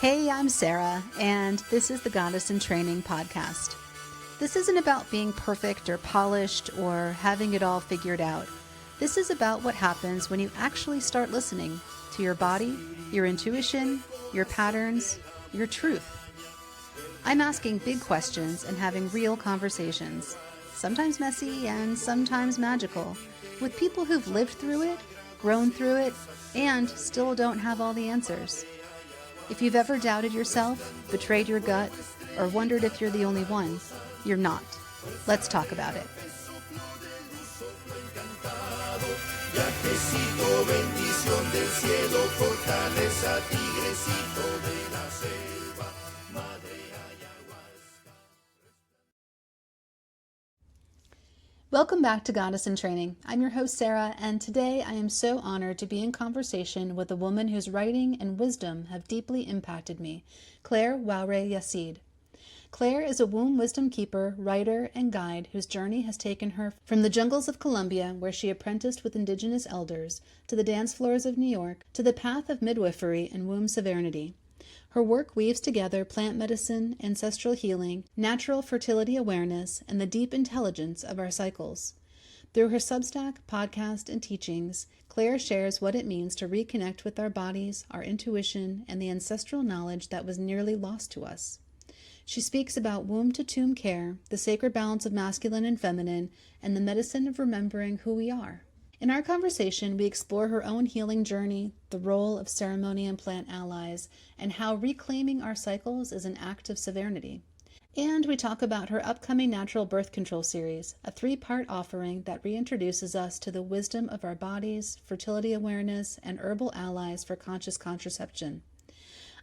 Hey, I'm Sarah, and this is the Goddess in Training podcast. This isn't about being perfect or polished or having it all figured out. This is about what happens when you actually start listening to your body, your intuition, your patterns, your truth. I'm asking big questions and having real conversations, sometimes messy and sometimes magical, with people who've lived through it, grown through it, and still don't have all the answers. If you've ever doubted yourself, betrayed your gut, or wondered if you're the only one, you're not. Let's talk about it. Welcome back to Goddess in Training. I'm your host, Sarah, and today I am so honored to be in conversation with a woman whose writing and wisdom have deeply impacted me, Claire Yaseed. Claire is a womb wisdom keeper, writer, and guide whose journey has taken her from the jungles of Colombia, where she apprenticed with Indigenous elders, to the dance floors of New York, to the path of midwifery and womb sovereignty. Her work weaves together plant medicine, ancestral healing, natural fertility awareness, and the deep intelligence of our cycles. Through her Substack, podcast, and teachings, Claire shares what it means to reconnect with our bodies, our intuition, and the ancestral knowledge that was nearly lost to us. She speaks about womb-to-tomb care, the sacred balance of masculine and feminine, and the medicine of remembering who we are. In our conversation, we explore her own healing journey, the role of ceremony and plant allies, and how reclaiming our cycles is an act of sovereignty. And we talk about her upcoming natural birth control series, a 3-part offering that reintroduces us to the wisdom of our bodies, fertility awareness, and herbal allies for conscious contraception.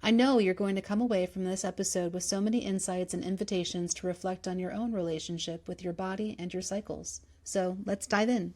I know you're going to come away from this episode with so many insights and invitations to reflect on your own relationship with your body and your cycles. So let's dive in.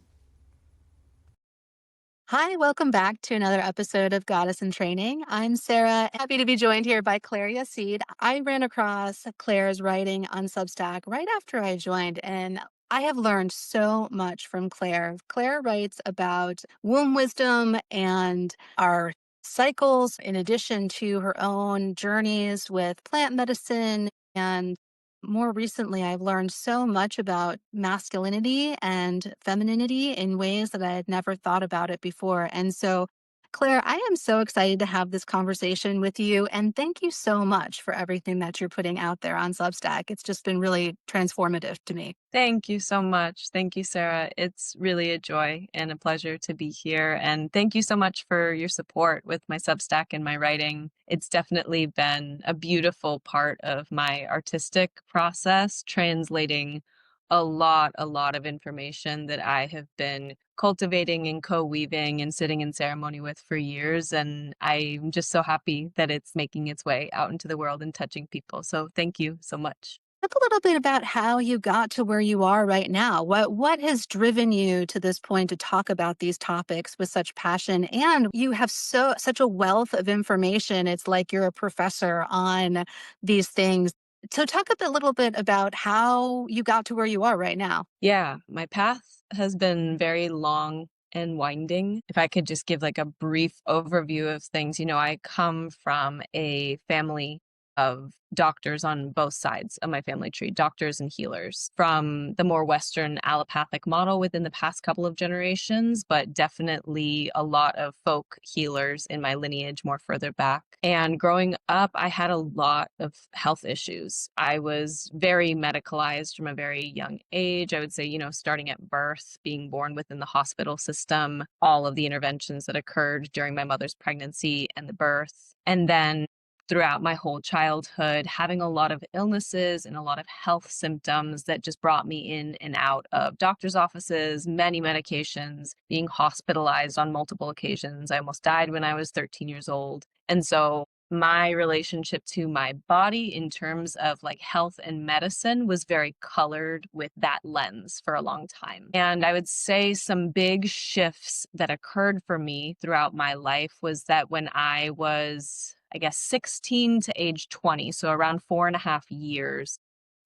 Hi, welcome back to another episode of Goddess in Training. I'm Sarah, happy to be joined here by Claire Yaseed. I ran across Claire's writing on Substack right after I joined, and I have learned so much from Claire. Claire writes about womb wisdom and our cycles, in addition to her own journeys with plant medicine. And more recently, I've learned so much about masculinity and femininity in ways that I had never thought about it before. And so, Claire, I am so excited to have this conversation with you. And thank you so much for everything that you're putting out there on Substack. It's just been really transformative to me. Thank you so much. Thank you, Sarah. It's really a joy and a pleasure to be here. And thank you so much for your support with my Substack and my writing. It's definitely been a beautiful part of my artistic process, translating a lot of information that I have been cultivating and co-weaving and sitting in ceremony with for years. And I'm just so happy that it's making its way out into the world and touching people. So thank you so much. Talk a little bit about how you got to where you are right now. What has driven you to this point to talk about these topics with such passion? And you have such a wealth of information. It's like you're a professor on these things. So talk little bit about how you got to where you are right now. Yeah, my path has been very long and winding. If I could just give like a brief overview of things, I come from a family of doctors on both sides of my family tree, doctors and healers, from the more Western allopathic model within the past couple of generations, but definitely a lot of folk healers in my lineage more further back. And growing up, I had a lot of health issues. I was very medicalized from a very young age. I would say, starting at birth, being born within the hospital system, all of the interventions that occurred during my mother's pregnancy and the birth. And then throughout my whole childhood, having a lot of illnesses and a lot of health symptoms that just brought me in and out of doctor's offices, many medications, being hospitalized on multiple occasions. I almost died when I was 13 years old. And so my relationship to my body in terms of like health and medicine was very colored with that lens for a long time. And I would say some big shifts that occurred for me throughout my life was that when I was 16 to age 20, so around 4.5 years,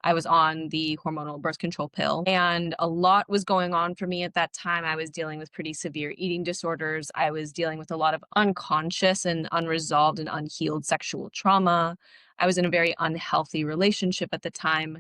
I was on the hormonal birth control pill, and a lot was going on for me at that time. I was dealing with pretty severe eating disorders. I was dealing with a lot of unconscious and unresolved and unhealed sexual trauma. I was in a very unhealthy relationship at the time.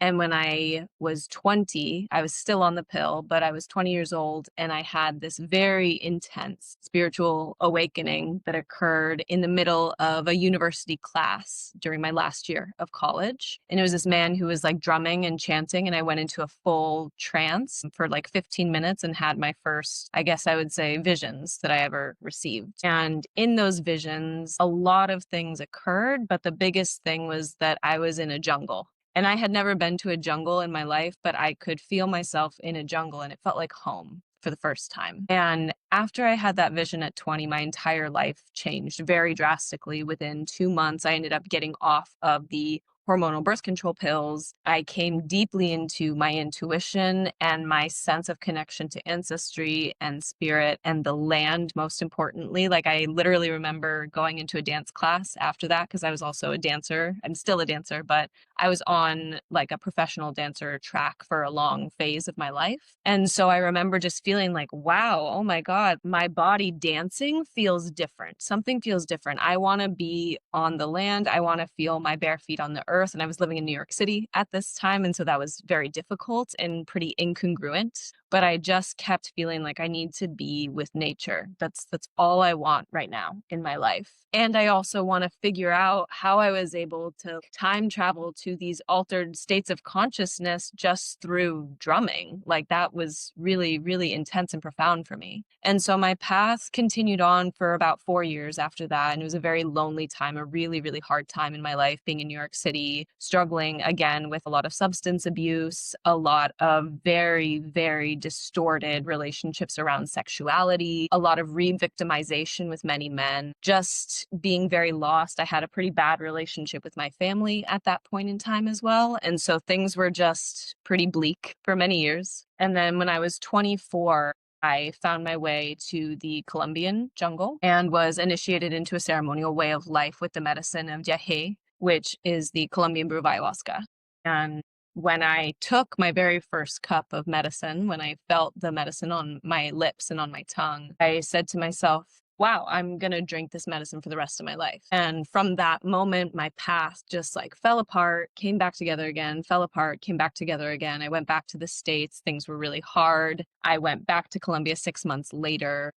And when I was 20, I was still on the pill, but I was 20 years old, and I had this very intense spiritual awakening that occurred in the middle of a university class during my last year of college. And it was this man who was like drumming and chanting, and I went into a full trance for like 15 minutes and had my first, I guess I would say, visions that I ever received. And in those visions, a lot of things occurred, but the biggest thing was that I was in a jungle. And I had never been to a jungle in my life, but I could feel myself in a jungle, and it felt like home for the first time. And after I had that vision at 20, my entire life changed very drastically. Within 2 months, I ended up getting off of the hormonal birth control pills. I came deeply into my intuition and my sense of connection to ancestry and spirit and the land, most importantly. Like, I literally remember going into a dance class after that, because I was also a dancer. I'm still a dancer, but I was on like a professional dancer track for a long phase of my life. And so I remember just feeling like, wow, oh my God, my body dancing feels different. Something feels different. I want to be on the land. I want to feel my bare feet on the earth. And I was living in New York City at this time. And so that was very difficult and pretty incongruent. But I just kept feeling like I need to be with nature. That's all I want right now in my life. And I also want to figure out how I was able to time travel to these altered states of consciousness just through drumming. Like, that was really, really intense and profound for me. And so my path continued on for about 4 years after that. And it was a very lonely time, a really, really hard time in my life, being in New York City, struggling again with a lot of substance abuse, a lot of very, very distorted relationships around sexuality, a lot of re-victimization with many men, just being very lost. I had a pretty bad relationship with my family at that point in time as well. And so things were just pretty bleak for many years. And then when I was 24, I found my way to the Colombian jungle and was initiated into a ceremonial way of life with the medicine of Yahe, which is the Colombian brew of ayahuasca. And when I took my very first cup of medicine, when I felt the medicine on my lips and on my tongue, I said to myself, wow, I'm going to drink this medicine for the rest of my life. And from that moment, my path just like fell apart, came back together again, fell apart, came back together again. I went back to the States. Things were really hard. I went back to Colombia 6 months later,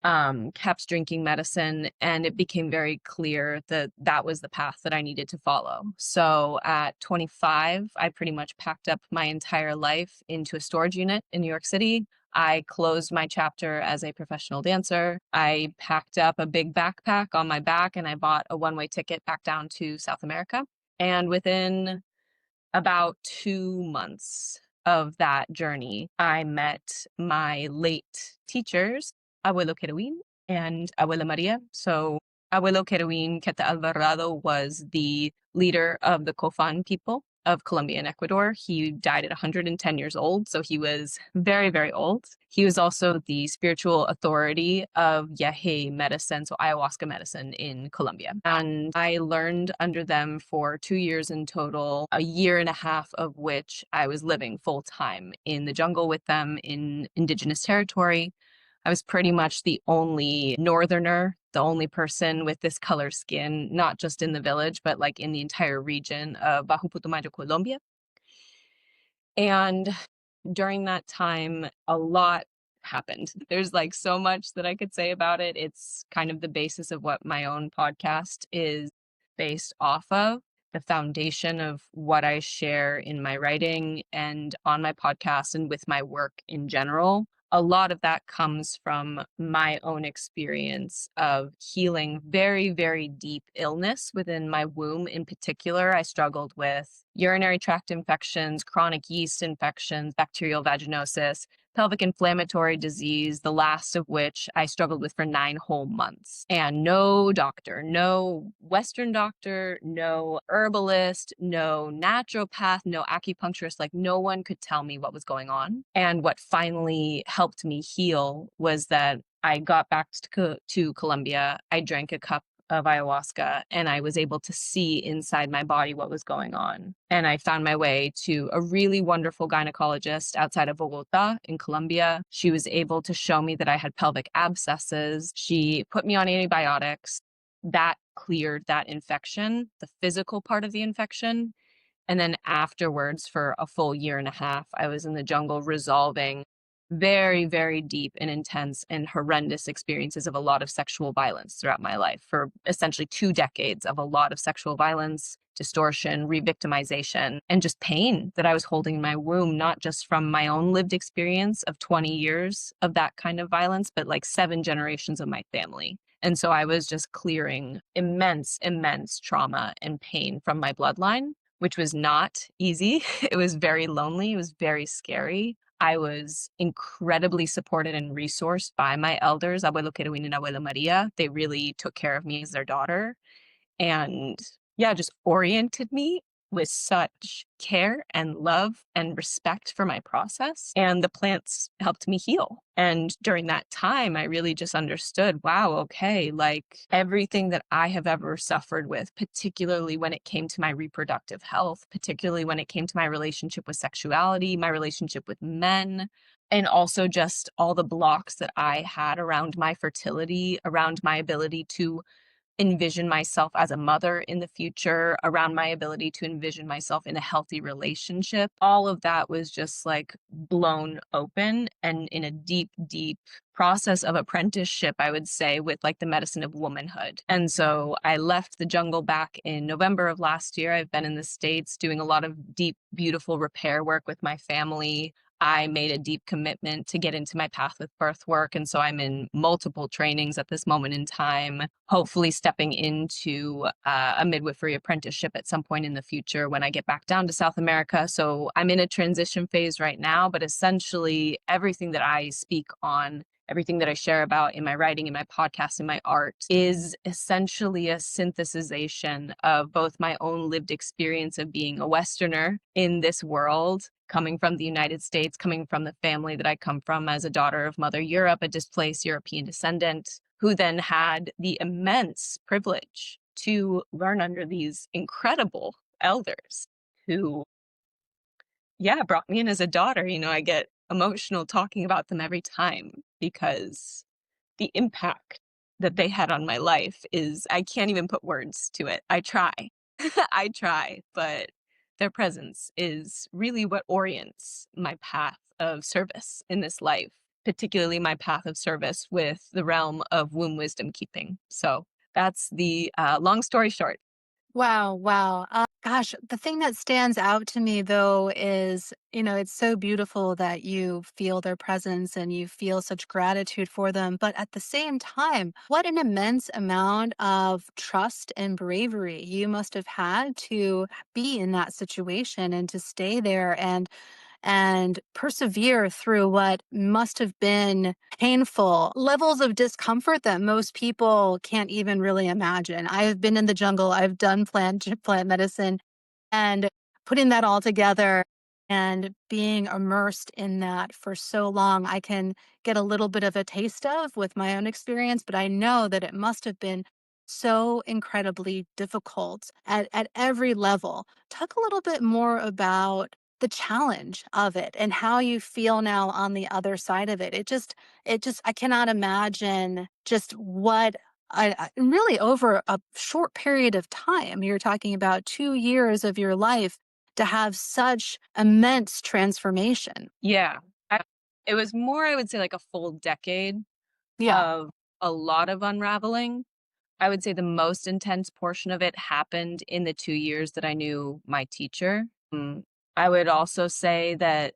kept drinking medicine, and it became very clear that that was the path that I needed to follow. So at 25, I pretty much packed up my entire life into a storage unit in New York City. I closed my chapter as a professional dancer. I packed up a big backpack on my back, and I bought a one-way ticket back down to South America. And within about 2 months of that journey, I met my late teachers, Abuelo Querubín and Abuela Maria. So Abuelo Querubín Queta Alvarado was the leader of the Cofán people of Colombia and Ecuador. He died at 110 years old, so he was very, very old. He was also the spiritual authority of Yahe medicine, so ayahuasca medicine in Colombia. And I learned under them for 2 years in total, a year and a half of which I was living full time in the jungle with them in Indigenous territory. I was pretty much the only northerner, the only person with this color skin, not just in the village, but like in the entire region of Bajo Putumayo, Colombia. And during that time, a lot happened. There's like so much that I could say about it. It's kind of the basis of what my own podcast is based off of, the foundation of what I share in my writing and on my podcast and with my work in general. A lot of that comes from my own experience of healing very, very deep illness within my womb. In particular, I struggled with urinary tract infections, chronic yeast infections, bacterial vaginosis, pelvic inflammatory disease, the last of which I struggled with for 9 whole months. And no doctor, no Western doctor, no herbalist, no naturopath, no acupuncturist, like no one could tell me what was going on. And what finally helped me heal was that I got back to Colombia. I drank a cup of ayahuasca, and I was able to see inside my body what was going on. And I found my way to a really wonderful gynecologist outside of Bogota in Colombia. She was able to show me that I had pelvic abscesses. She put me on antibiotics. That cleared that infection, the physical part of the infection. And then afterwards, for a full year and a half, I was in the jungle resolving very, very deep and intense and horrendous experiences of a lot of sexual violence throughout my life for essentially 2 decades of a lot of sexual violence, distortion, re-victimization, and just pain that I was holding in my womb, not just from my own lived experience of 20 years of that kind of violence, but like 7 generations of my family. And so I was just clearing immense, immense trauma and pain from my bloodline, which was not easy. It was very lonely. It was very scary. I was incredibly supported and resourced by my elders, Abuelo Querubín and Abuela Maria. They really took care of me as their daughter and, yeah, just oriented me with such care and love and respect for my process. And the plants helped me heal. And during that time, I really just understood, wow, okay, like everything that I have ever suffered with, particularly when it came to my reproductive health, particularly when it came to my relationship with sexuality, my relationship with men, and also just all the blocks that I had around my fertility, around my ability to envision myself as a mother in the future, around my ability to envision myself in a healthy relationship. All of that was just like blown open and in a deep, deep process of apprenticeship, I would say, with like the medicine of womanhood. And so I left the jungle back in November of last year. I've been in the States doing a lot of deep, beautiful repair work with my family. I made a deep commitment to get into my path with birth work. And so I'm in multiple trainings at this moment in time, hopefully stepping into a midwifery apprenticeship at some point in the future when I get back down to South America. So I'm in a transition phase right now, but essentially everything that I speak on, everything that I share about in my writing, in my podcast, in my art is essentially a synthesization of both my own lived experience of being a Westerner in this world, coming from the United States, coming from the family that I come from as a daughter of Mother Europe, a displaced European descendant, who then had the immense privilege to learn under these incredible elders who, yeah, brought me in as a daughter. You know, I get emotional talking about them every time because the impact that they had on my life is, I can't even put words to it. I try. I try, but their presence is really what orients my path of service in this life, particularly my path of service with the realm of womb wisdom keeping. So that's the long story short. Wow, wow. Gosh, the thing that stands out to me though is, it's so beautiful that you feel their presence and you feel such gratitude for them. But at the same time, what an immense amount of trust and bravery you must have had to be in that situation and to stay there and persevere through what must have been painful levels of discomfort that most people can't even really imagine. I have been in the jungle, I've done plant medicine, and putting that all together and being immersed in that for so long, I can get a little bit of a taste of with my own experience, but I know that it must have been so incredibly difficult at every level. Talk a little bit more about the challenge of it and how you feel now on the other side of it. I cannot imagine just what really over a short period of time, you're talking about 2 years of your life to have such immense transformation. Yeah. I, it was more, I would say, like a full decade Yeah. of a lot of unraveling. I would say the most intense portion of it happened in the 2 years that I knew my teacher. I would also say that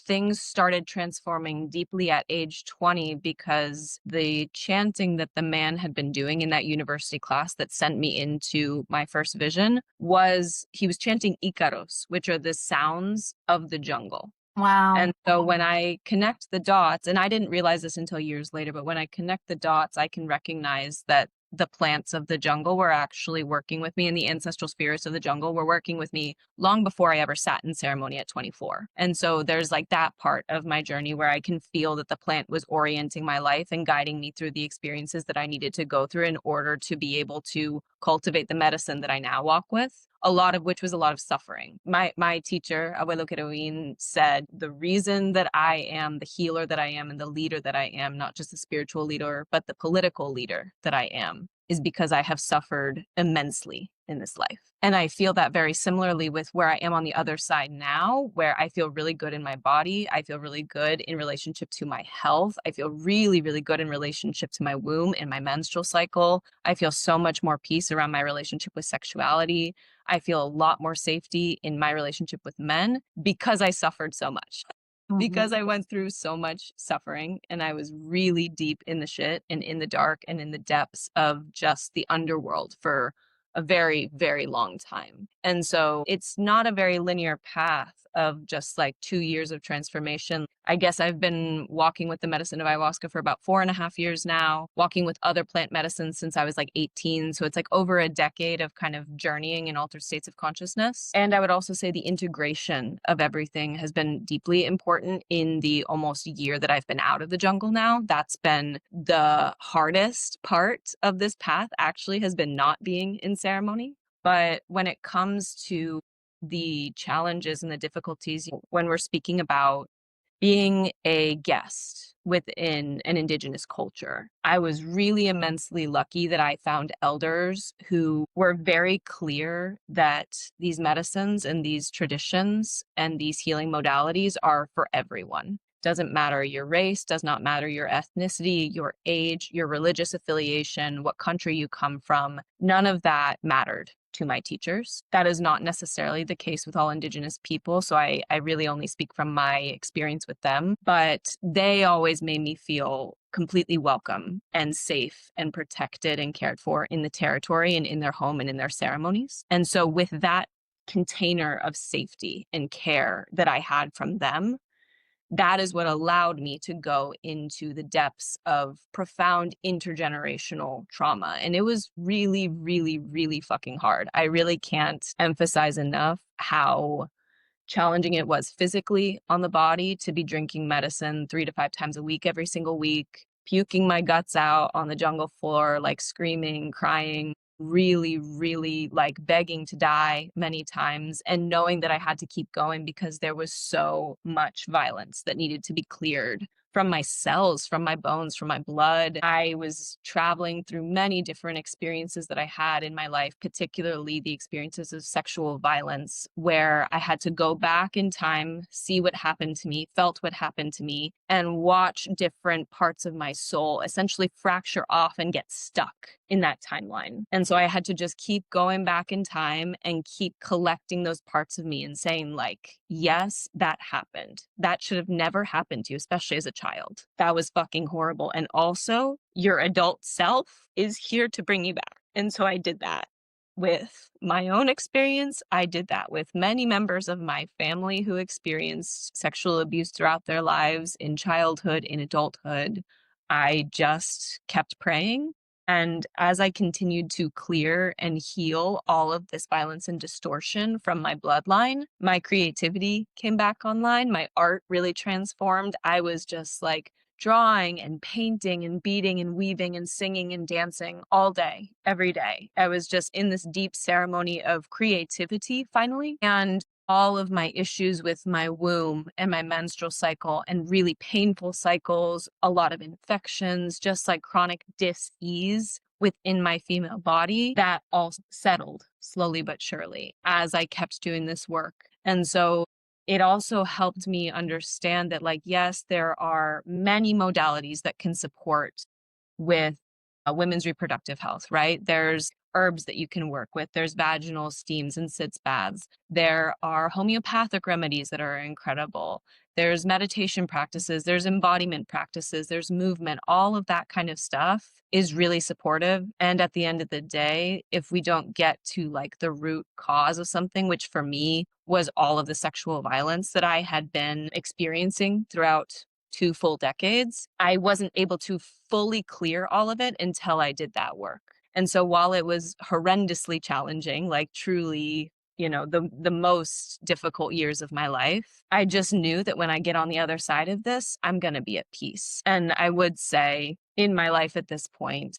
things started transforming deeply at age 20 because the chanting that the man had been doing in that university class that sent me into my first vision was he was chanting Icaros, which are the sounds of the jungle. Wow. And so when I connect the dots, and I didn't realize this until years later, but when I connect the dots, I can recognize that the plants of the jungle were actually working with me, and the ancestral spirits of the jungle were working with me long before I ever sat in ceremony at 24. And so there's like that part of my journey where I can feel that the plant was orienting my life and guiding me through the experiences that I needed to go through in order to be able to cultivate the medicine that I now walk with, a lot of which was a lot of suffering. My teacher, Abuelo Querubín, said the reason that I am the healer that I am and the leader that I am, not just the spiritual leader, but the political leader that I am, is because I have suffered immensely in this life. And I feel that very similarly with where I am on the other side now, where I feel really good in my body. I feel really good in relationship to my health. I feel really, really good in relationship to my womb and my menstrual cycle. I feel so much more peace around my relationship with sexuality. I feel a lot more safety in my relationship with men because I suffered so much. Because I went through so much suffering and I was really deep in the shit and in the dark and in the depths of just the underworld for a very, very long time. And so it's not a very linear path of just like 2 years of transformation. I guess I've been walking with the medicine of ayahuasca for about 4.5 years now, walking with other plant medicines since I was like 18. So it's like over a decade of kind of journeying in altered states of consciousness. And I would also say the integration of everything has been deeply important in the almost year that I've been out of the jungle now. That's been the hardest part of this path, actually, has been not being in ceremony. But when it comes to the challenges and the difficulties, when we're speaking about being a guest within an Indigenous culture, I was really immensely lucky that I found elders who were very clear that these medicines and these traditions and these healing modalities are for everyone. Doesn't matter your race, does not matter your ethnicity, your age, your religious affiliation, what country you come from. None of that mattered to my teachers. That is not necessarily the case with all Indigenous people. So I really only speak from my experience with them, but they always made me feel completely welcome and safe and protected and cared for in the territory and in their home and in their ceremonies. And so with that container of safety and care that I had from them, that is what allowed me to go into the depths of profound intergenerational trauma. And it was really, really, really fucking hard. I really can't emphasize enough how challenging it was physically on the body to be drinking medicine 3 to 5 times a week, every single week, puking my guts out on the jungle floor, like screaming, crying, really, really like begging to die many times, and knowing that I had to keep going because there was so much violence that needed to be cleared from my cells, from my bones, from my blood. I was traveling through many different experiences that I had in my life, particularly the experiences of sexual violence, where I had to go back in time, see what happened to me, felt what happened to me, and watch different parts of my soul essentially fracture off and get stuck in that timeline. And so I had to just keep going back in time and keep collecting those parts of me and saying, like, yes, that happened. That should have never happened to you, especially as a child. That was fucking horrible. And also, your adult self is here to bring you back. And so I did that with my own experience. I did that with many members of my family who experienced sexual abuse throughout their lives in childhood, in adulthood. I just kept praying. And as I continued to clear and heal all of this violence and distortion from my bloodline, my creativity came back online. My art really transformed. I was just like drawing and painting and beading and weaving and singing and dancing all day, every day. I was just in this deep ceremony of creativity finally. And all of my issues with my womb and my menstrual cycle and really painful cycles, a lot of infections, just like chronic dis-ease within my female body, that all settled slowly but surely as I kept doing this work. And so it also helped me understand that, like, yes, there are many modalities that can support with women's reproductive health, right? There's herbs that you can work with. There's vaginal steams and sitz baths. There are homeopathic remedies that are incredible. There's meditation practices. There's embodiment practices. There's movement. All of that kind of stuff is really supportive. And at the end of the day, if we don't get to like the root cause of something, which for me was all of the sexual violence that I had been experiencing throughout 2 full decades, I wasn't able to fully clear all of it until I did that work. And so while it was horrendously challenging, like truly, the most difficult years of my life, I just knew that when I get on the other side of this, I'm going to be at peace. And I would say in my life at this point,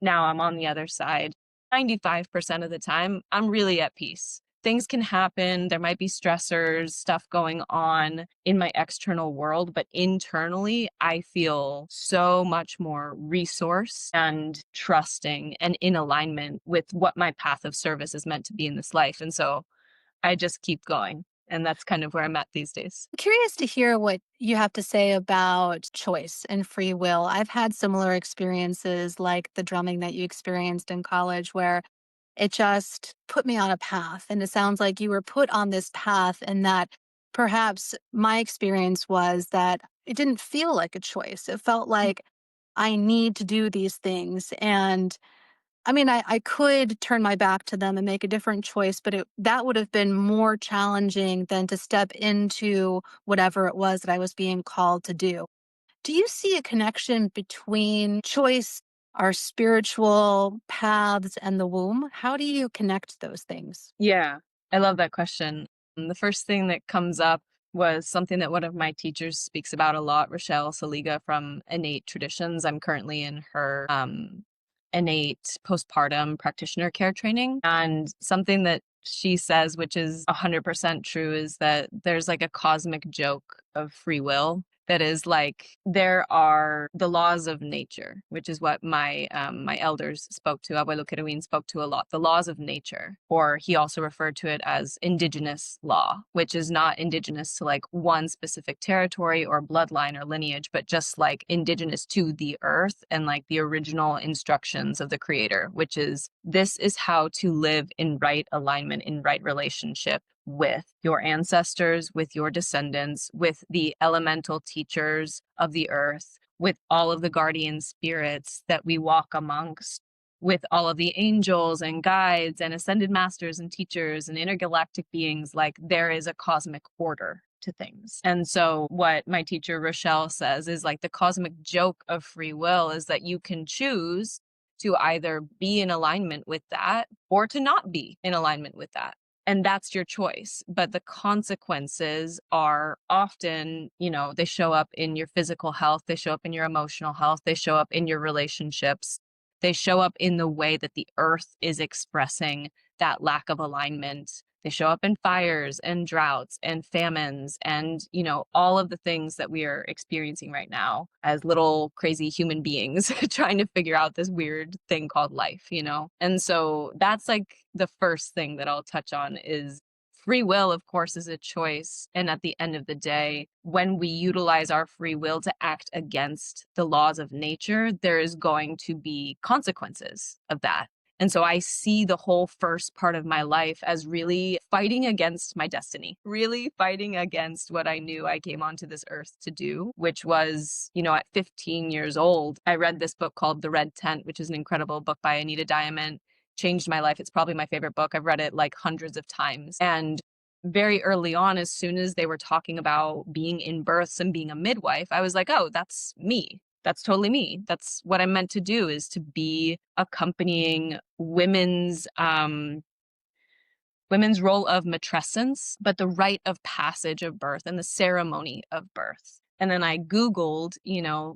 now I'm on the other side, 95% of the time, I'm really at peace. Things can happen. There might be stressors, stuff going on in my external world, but internally, I feel so much more resourced and trusting and in alignment with what my path of service is meant to be in this life. And so I just keep going. And that's kind of where I'm at these days. Curious to hear what you have to say about choice and free will. I've had similar experiences like the drumming that you experienced in college, where it just put me on a path. And it sounds like you were put on this path, and that perhaps my experience was that it didn't feel like a choice. It felt like I need to do these things. And I mean, I could turn my back to them and make a different choice, but that would have been more challenging than to step into whatever it was that I was being called to do. Do you see a connection between choice, our spiritual paths, and the womb? How do you connect those things? Yeah, I love that question. And the first thing that comes up was something that one of my teachers speaks about a lot, Rochelle Saliga from Innate Traditions. I'm currently in her innate postpartum practitioner care training. And something that she says, which is 100% true, is that there's like a cosmic joke of free will. That is like there are the laws of nature, which is what my elders spoke to. Abuelo Querubín spoke to a lot. The laws of nature, or he also referred to it as indigenous law, which is not indigenous to like one specific territory or bloodline or lineage, but just like indigenous to the earth and like the original instructions of the creator, which is this is how to live in right alignment, in right relationship with your ancestors, with your descendants, with the elemental teachers of the earth, with all of the guardian spirits that we walk amongst, with all of the angels and guides and ascended masters and teachers and intergalactic beings. Like there is a cosmic order to things. And so what my teacher Rochelle says is like the cosmic joke of free will is that you can choose to either be in alignment with that or to not be in alignment with that. And that's your choice. But the consequences are often, they show up in your physical health, they show up in your emotional health, they show up in your relationships, they show up in the way that the earth is expressing that lack of alignment. They show up in fires and droughts and famines and, all of the things that we are experiencing right now as little crazy human beings trying to figure out this weird thing called life. And so that's like the first thing that I'll touch on is free will, of course, is a choice. And at the end of the day, when we utilize our free will to act against the laws of nature, there is going to be consequences of that. And so I see the whole first part of my life as really fighting against my destiny, really fighting against what I knew I came onto this earth to do, which was, at 15 years old, I read this book called The Red Tent, which is an incredible book by Anita Diamond. Changed my life. It's probably my favorite book. I've read it like hundreds of times. And very early on, as soon as they were talking about being in births and being a midwife, I was like, oh, that's me. That's totally me. That's what I'm meant to do, is to be accompanying women's role of matrescence, but the rite of passage of birth and the ceremony of birth. And then I Googled,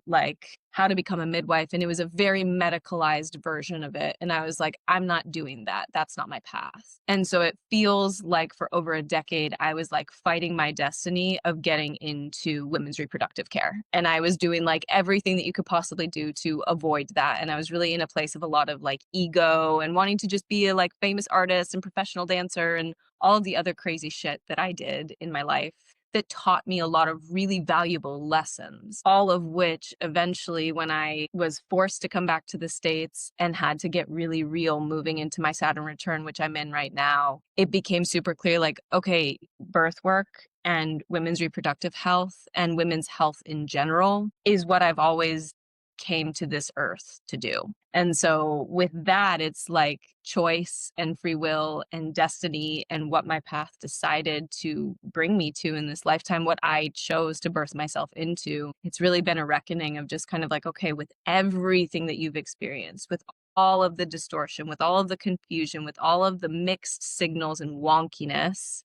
like how to become a midwife. And it was a very medicalized version of it. And I was like, I'm not doing that. That's not my path. And so it feels like for over a decade, I was like fighting my destiny of getting into women's reproductive care. And I was doing like everything that you could possibly do to avoid that. And I was really in a place of a lot of like ego and wanting to just be a like famous artist and professional dancer and all of the other crazy shit that I did in my life that taught me a lot of really valuable lessons, all of which eventually, when I was forced to come back to the States and had to get really real moving into my Saturn return, which I'm in right now, it became super clear, like, okay, birth work and women's reproductive health and women's health in general is what I've always came to this earth to do. And so with that, it's like choice and free will and destiny and what my path decided to bring me to in this lifetime, what I chose to birth myself into. It's really been a reckoning of just kind of like, okay, with everything that you've experienced, with all of the distortion, with all of the confusion, with all of the mixed signals and wonkiness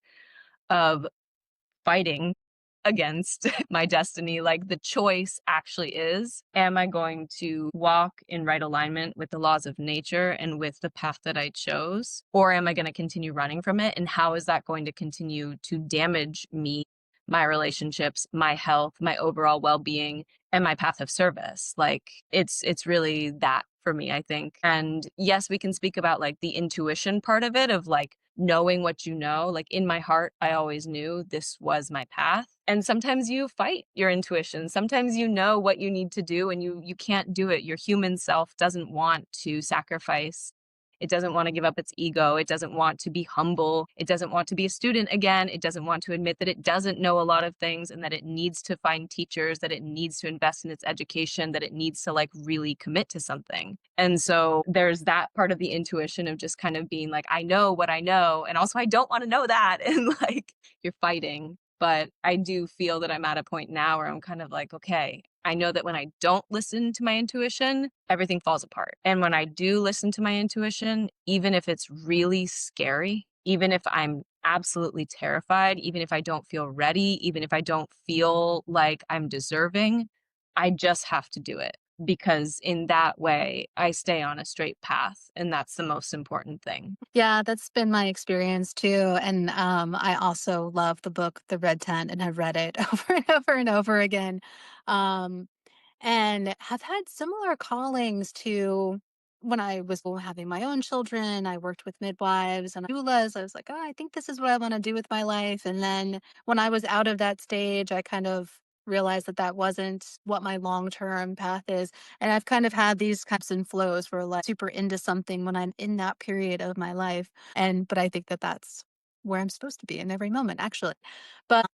of fighting against my destiny. Like the choice actually is, am I going to walk in right alignment with the laws of nature and with the path that I chose? Or am I going to continue running from it? And how is that going to continue to damage me, my relationships, my health, my overall well-being, and my path of service? Like it's really that for me, I think. And yes, we can speak about like the intuition part of it, of like knowing what you know. Like in my heart, I always knew this was my path. And sometimes you fight your intuition. Sometimes you know what you need to do and you can't do it. Your human self doesn't want to sacrifice. It doesn't want to give up its ego. It doesn't want to be humble. It doesn't want to be a student again. It doesn't want to admit that it doesn't know a lot of things and that it needs to find teachers, that it needs to invest in its education, that it needs to like really commit to something. And so there's that part of the intuition of just kind of being like, I know what I know. And also, I don't want to know that. And like, you're fighting. But I do feel that I'm at a point now where I'm kind of like, okay, I know that when I don't listen to my intuition, everything falls apart. And when I do listen to my intuition, even if it's really scary, even if I'm absolutely terrified, even if I don't feel ready, even if I don't feel like I'm deserving, I just have to do it, because in that way I stay on a straight path. And that's the most important thing. Yeah, that's been my experience too. And I also love the book, The Red Tent, and have read it over and over and over again. Um, and have had similar callings to when I was having my own children. I worked with midwives and doulas. I was like, oh, I think this is what I want to do with my life. And then when I was out of that stage, I kind of realized that that wasn't what my long-term path is. And I've kind of had these kinds and flows where like super into something when I'm in that period of my life. But I think that that's where I'm supposed to be in every moment, actually. But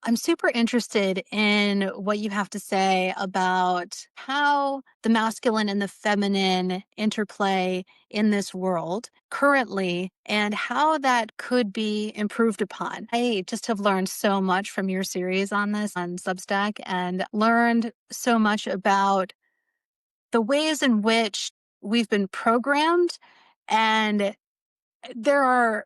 I'm super interested in what you have to say about how the masculine and the feminine interplay in this world currently and how that could be improved upon. I just have learned so much from your series on this on Substack and learned so much about the ways in which we've been programmed. And there are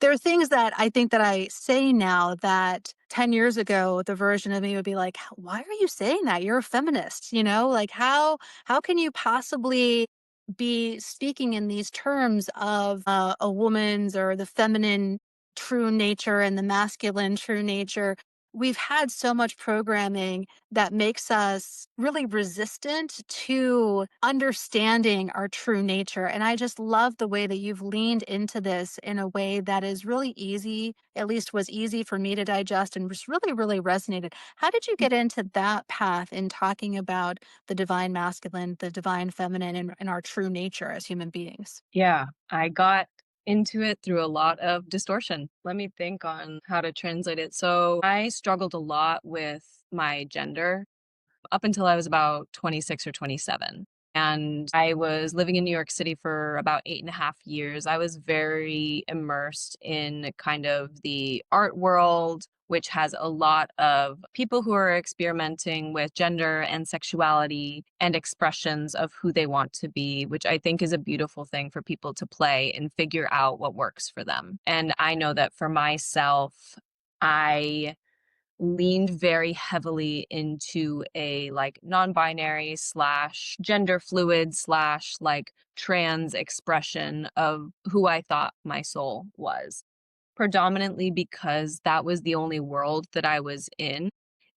there are things that I think that I say now that 10 years ago, the version of me would be like, why are you saying that? You're a feminist, you know? Like how can you possibly be speaking in these terms of a woman's or the feminine true nature and the masculine true nature? We've had so much programming that makes us really resistant to understanding our true nature. And I just love the way that you've leaned into this in a way that is really easy, at least was easy for me to digest and just really, really resonated. How did you get into that path in talking about the divine masculine, the divine feminine, and our true nature as human beings? Yeah, I got into it through a lot of distortion. Let me think on how to translate it. So I struggled a lot with my gender up until I was about 26 or 27. And I was living in New York City for about 8.5 years. I was very immersed in kind of the art world, which has a lot of people who are experimenting with gender and sexuality and expressions of who they want to be, which I think is a beautiful thing for people to play and figure out what works for them. And I know that for myself, I leaned very heavily into a like non-binary slash gender fluid slash like trans expression of who I thought my soul was, predominantly because that was the only world that I was in.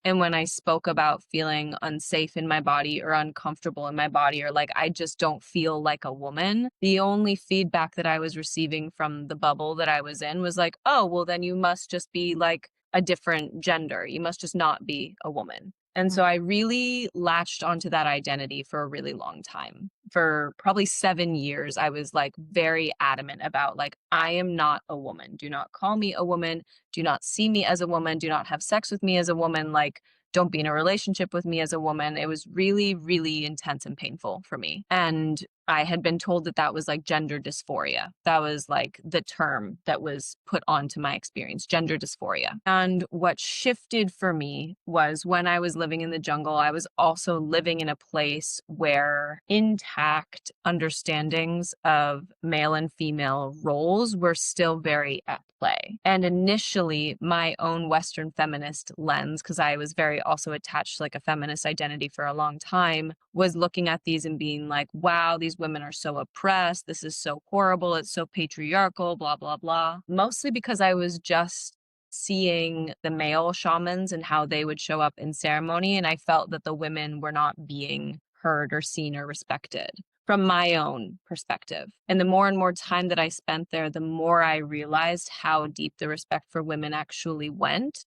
And when I spoke about feeling unsafe in my body or uncomfortable in my body, or like I just don't feel like a woman, the only feedback that I was receiving from the bubble that I was in was like, oh, well, then you must just be like a different gender. You must just not be a woman. And so I really latched onto that identity for a really long time. For probably 7 years, I was like very adamant about like, I am not a woman. Do not call me a woman. Do not see me as a woman. Do not have sex with me as a woman. Like, don't be in a relationship with me as a woman. It was really, really intense and painful for me. And I had been told that that was like gender dysphoria. That was like the term that was put onto my experience, gender dysphoria. And what shifted for me was when I was living in the jungle, I was also living in a place where intact understandings of male and female roles were still very at play. And initially, my own Western feminist lens, because I was very also attached to like a feminist identity for a long time, was looking at these and being like, wow, these women are so oppressed. This is so horrible. It's so patriarchal, blah, blah, blah. Mostly because I was just seeing the male shamans and how they would show up in ceremony. And I felt that the women were not being heard or seen or respected from my own perspective. And the more and more time that I spent there, the more I realized how deep the respect for women actually went,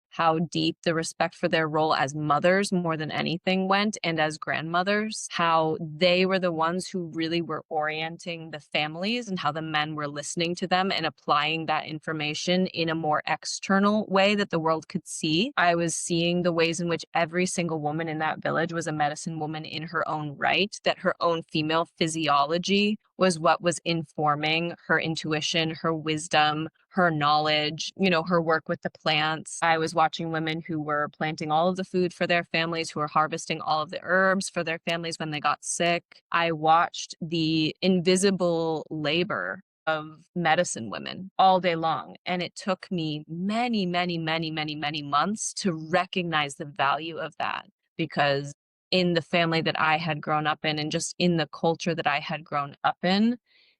how deep the respect for their role as mothers more than anything went, and as grandmothers, how they were the ones who really were orienting the families and how the men were listening to them and applying that information in a more external way that the world could see. I was seeing the ways in which every single woman in that village was a medicine woman in her own right, that her own female physiology was what was informing her intuition, her wisdom, her knowledge, her work with the plants. I was watching women who were planting all of the food for their families, who were harvesting all of the herbs for their families when they got sick. I watched the invisible labor of medicine women all day long. And it took me many, many, many, many, many months to recognize the value of that, because in the family that I had grown up in and just in the culture that I had grown up in,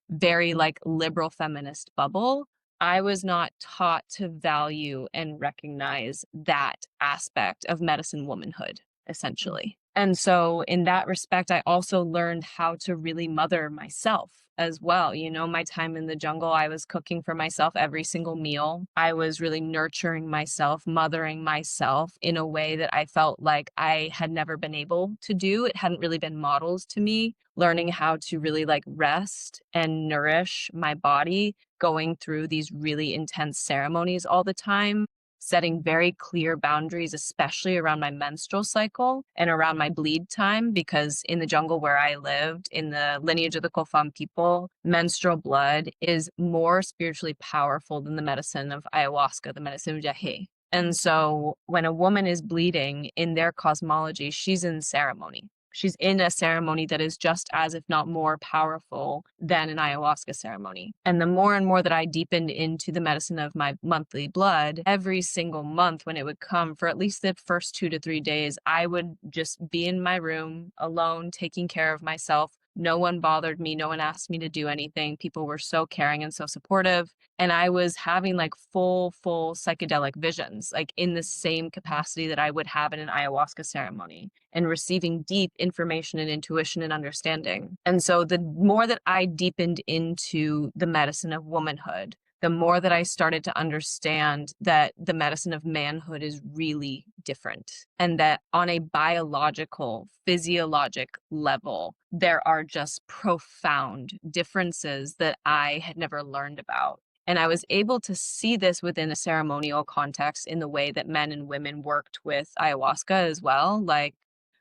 very like liberal feminist bubble, I was not taught to value and recognize that aspect of medicine womanhood, essentially. And so in that respect, I also learned how to really mother myself as well. My time in the jungle, I was cooking for myself every single meal. I was really nurturing myself, mothering myself in a way that I felt like I had never been able to do. It hadn't really been modeled to me, learning how to really like rest and nourish my body, going through these really intense ceremonies all the time, setting very clear boundaries, especially around my menstrual cycle and around my bleed time, because in the jungle where I lived, in the lineage of the Cofán people, menstrual blood is more spiritually powerful than the medicine of ayahuasca, the medicine of Yahe. And so when a woman is bleeding in their cosmology, she's in ceremony. She's in a ceremony that is just as, if not more powerful than an ayahuasca ceremony. And the more and more that I deepened into the medicine of my monthly blood, every single month when it would come, for at least the first 2 to 3 days, I would just be in my room alone, taking care of myself. No one bothered me. No one asked me to do anything. People were so caring and so supportive. And I was having like full psychedelic visions, like in the same capacity that I would have in an ayahuasca ceremony, and receiving deep information and intuition and understanding. And so the more that I deepened into the medicine of womanhood, the more that I started to understand that the medicine of manhood is really different, and that on a biological, physiologic level, there are just profound differences that I had never learned about. And I was able to see this within a ceremonial context in the way that men and women worked with ayahuasca as well. Like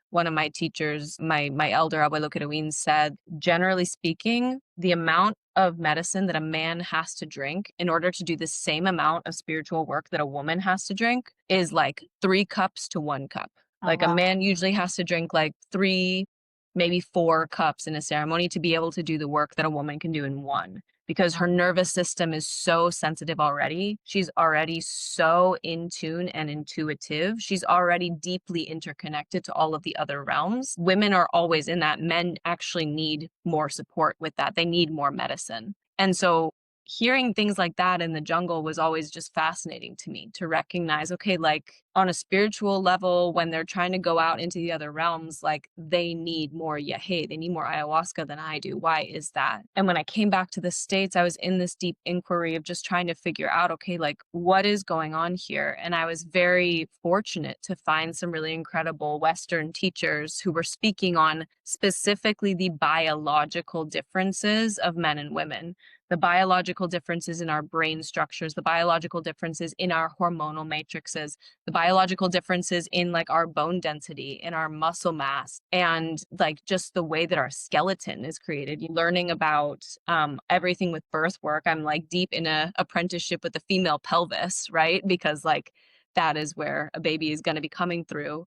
one of my teachers, my elder, Abuelo Querubín, said, generally speaking, the amount of medicine that a man has to drink in order to do the same amount of spiritual work that a woman has to drink is like 3 cups to 1 cup. Oh, Like a wow. man usually has to drink like 3, maybe 4 cups in a ceremony to be able to do the work that a woman can do in 1, because her nervous system is so sensitive already. She's already so in tune and intuitive. She's already deeply interconnected to all of the other realms. Women are always in that. Men actually need more support with that. They need more medicine. And so hearing things like that in the jungle was always just fascinating to me, to recognize, okay, like on a spiritual level, when they're trying to go out into the other realms, like they need more yahe, they need more ayahuasca than I do. Why is that? And when I came back to the States, I was in this deep inquiry of just trying to figure out, okay, like what is going on here? And I was very fortunate to find some really incredible Western teachers who were speaking on specifically the biological differences of men and women. the biological differences in our brain structures, the biological differences in our hormonal matrices, the biological differences in like our bone density, in our muscle mass, and like just the way that our skeleton is created. You're learning about everything with birth work. I'm like deep in a apprenticeship with the female pelvis, right? Because like that is where a baby is going to be coming through,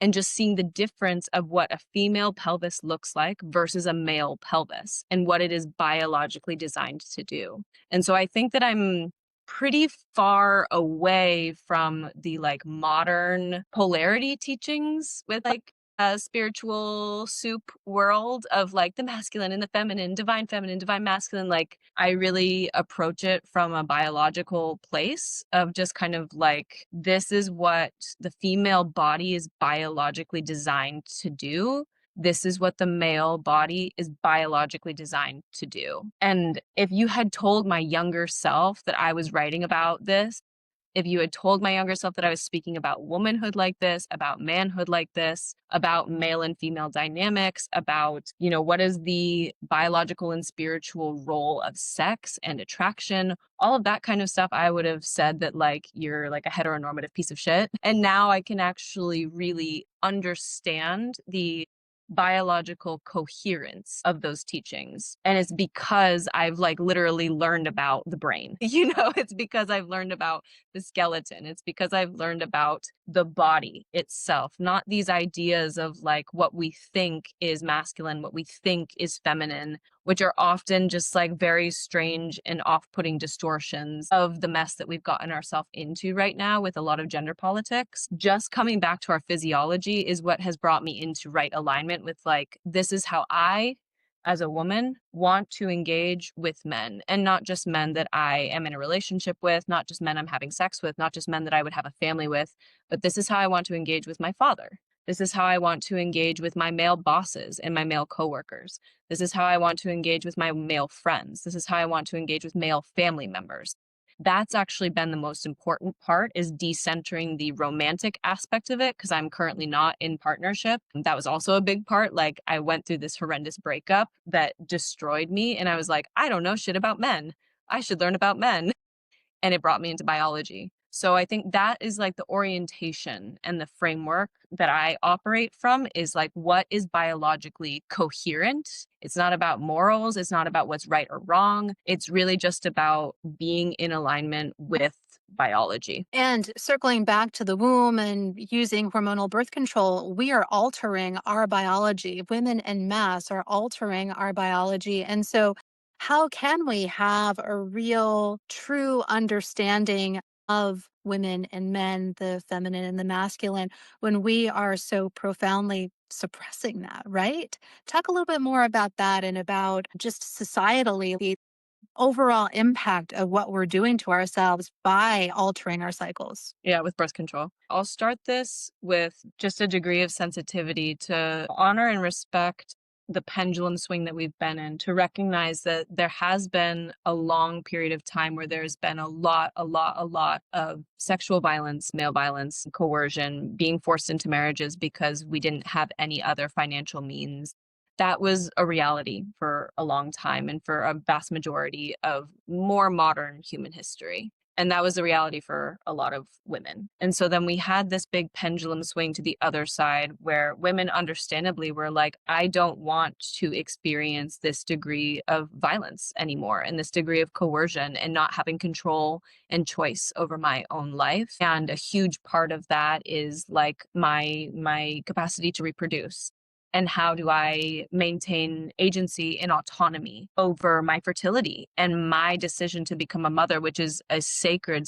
and just seeing the difference of what a female pelvis looks like versus a male pelvis and what it is biologically designed to do. And so I think that I'm pretty far away from the like modern polarity teachings with like a spiritual soup world of like the masculine and the feminine, divine masculine. Like I really approach it from a biological place of just kind of like, this is what the female body is biologically designed to do. This is what the male body is biologically designed to do. And if you had told my younger self that I was writing about this, if you had told my younger self that I was speaking about womanhood like this, about manhood like this, about male and female dynamics, about, you know, what is the biological and spiritual role of sex and attraction, all of that kind of stuff, I would have said that like you're like a heteronormative piece of shit. And now I can actually really understand the biological coherence of those teachings. And it's because I've like literally learned about the brain. You know, it's because I've learned about the skeleton. It's because I've learned about the body itself, not these ideas of like what we think is masculine, what we think is feminine, which are often just like very strange and off-putting distortions of the mess that we've gotten ourselves into right now with a lot of gender politics. Just coming back to our physiology is what has brought me into right alignment with like, this is how I, as a woman, want to engage with men, and not just men that I am in a relationship with, not just men I'm having sex with, not just men that I would have a family with, but this is how I want to engage with my father. This is how I want to engage with my male bosses and my male coworkers. This is how I want to engage with my male friends. This is how I want to engage with male family members. That's actually been the most important part, is decentering the romantic aspect of it, because I'm currently not in partnership. That was also a big part. Like I went through this horrendous breakup that destroyed me, and I was like, I don't know shit about men. I should learn about men. And it brought me into biology. So I think that is like the orientation and the framework that I operate from, is like, what is biologically coherent? It's not about morals. It's not about what's right or wrong. It's really just about being in alignment with biology. And circling back to the womb and using hormonal birth control, we are altering our biology. Women en masse are altering our biology. And so, how can we have a real, true understanding of women and men, the feminine and the masculine, when we are so profoundly suppressing that, right? Talk a little bit more about that and about just societally the overall impact of what we're doing to ourselves by altering our cycles. Yeah, with birth control. I'll start this with just a degree of sensitivity to honor and respect the pendulum swing that we've been in, to recognize that there has been a long period of time where there's been a lot of sexual violence, male violence, coercion, being forced into marriages because we didn't have any other financial means. That was a reality for a long time and for a vast majority of more modern human history. And that was the reality for a lot of women. And so then we had this big pendulum swing to the other side, where women understandably were like, I don't want to experience this degree of violence anymore, and this degree of coercion, and not having control and choice over my own life. And a huge part of that is like my capacity to reproduce. And how do I maintain agency and autonomy over my fertility and my decision to become a mother, which is a sacred,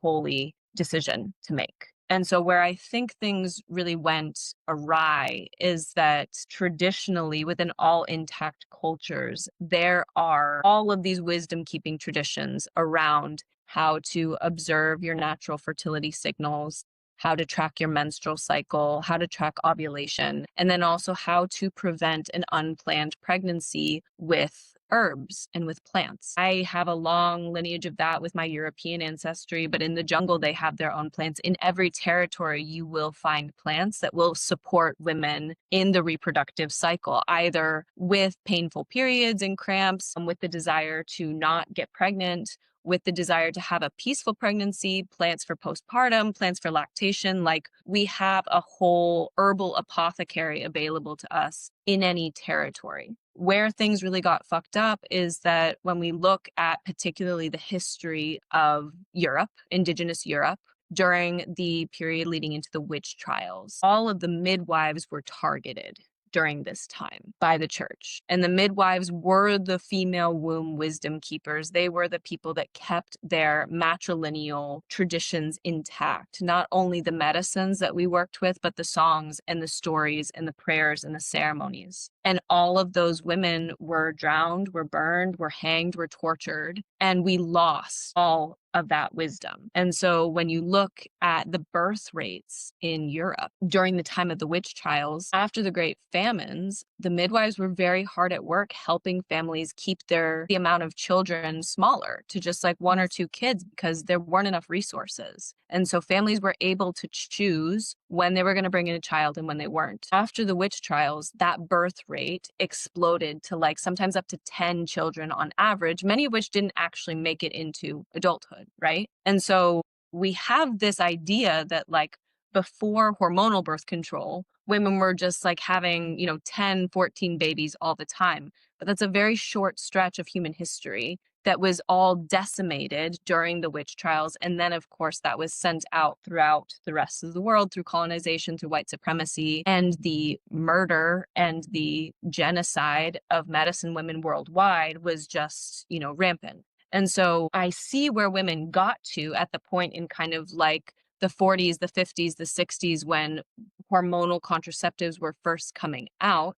holy decision to make. And so where I think things really went awry is that traditionally, within all intact cultures, there are all of these wisdom keeping traditions around how to observe your natural fertility signals, how to track your menstrual cycle, how to track ovulation, and then also how to prevent an unplanned pregnancy with herbs and with plants. I have a long lineage of that with my European ancestry, but in the jungle, they have their own plants. In every territory, you will find plants that will support women in the reproductive cycle, either with painful periods and cramps, with the desire to not get pregnant, with the desire to have a peaceful pregnancy, plants for postpartum, plants for lactation. Like, we have a whole herbal apothecary available to us in any territory. Where things really got fucked up is that when we look at particularly the history of Europe, Indigenous Europe, during the period leading into the witch trials, all of the midwives were targeted during this time by the church. And the midwives were the female womb wisdom keepers. They were the people that kept their matrilineal traditions intact, not only the medicines that we worked with, but the songs and the stories and the prayers and the ceremonies. And all of those women were drowned, were burned, were hanged, were tortured, and we lost all of that wisdom. And so when you look at the birth rates in Europe during the time of the witch trials, after the great famines, the midwives were very hard at work helping families keep the amount of children smaller to just like 1 or 2 kids because there weren't enough resources. And so families were able to choose when they were going to bring in a child and when they weren't. After the witch trials, that birth rate exploded to like sometimes up to 10 children on average, many of which didn't actually make it into adulthood, right? And so we have this idea that like before hormonal birth control, women were just like having, 10, 14 babies all the time. But that's a very short stretch of human history that was all decimated during the witch trials. And then, of course, that was sent out throughout the rest of the world through colonization, through white supremacy, and the murder and the genocide of medicine women worldwide was just, rampant. And so I see where women got to at the point in kind of like the 40s, the 50s, the 60s, when hormonal contraceptives were first coming out,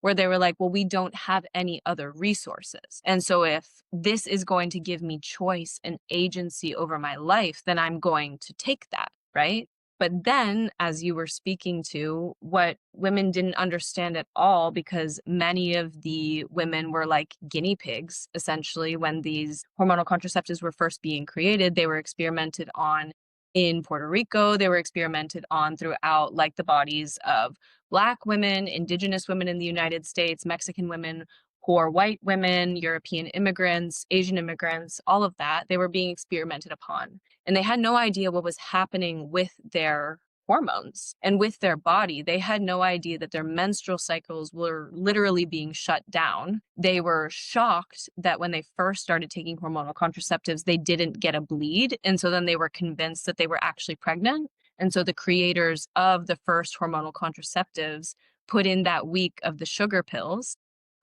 where they were like, well, we don't have any other resources. And so if this is going to give me choice and agency over my life, then I'm going to take that, right? But then, as you were speaking to, what women didn't understand at all, because many of the women were like guinea pigs, essentially, when these hormonal contraceptives were first being created, they were experimented on in Puerto Rico. They were experimented on throughout like the bodies of Black women, Indigenous women in the United States, Mexican women, poor white women, European immigrants, Asian immigrants, all of that. They were being experimented upon. And they had no idea what was happening with their hormones and with their body. They had no idea that their menstrual cycles were literally being shut down. They were shocked that when they first started taking hormonal contraceptives, they didn't get a bleed. And so then they were convinced that they were actually pregnant. And so the creators of the first hormonal contraceptives put in that week of the sugar pills,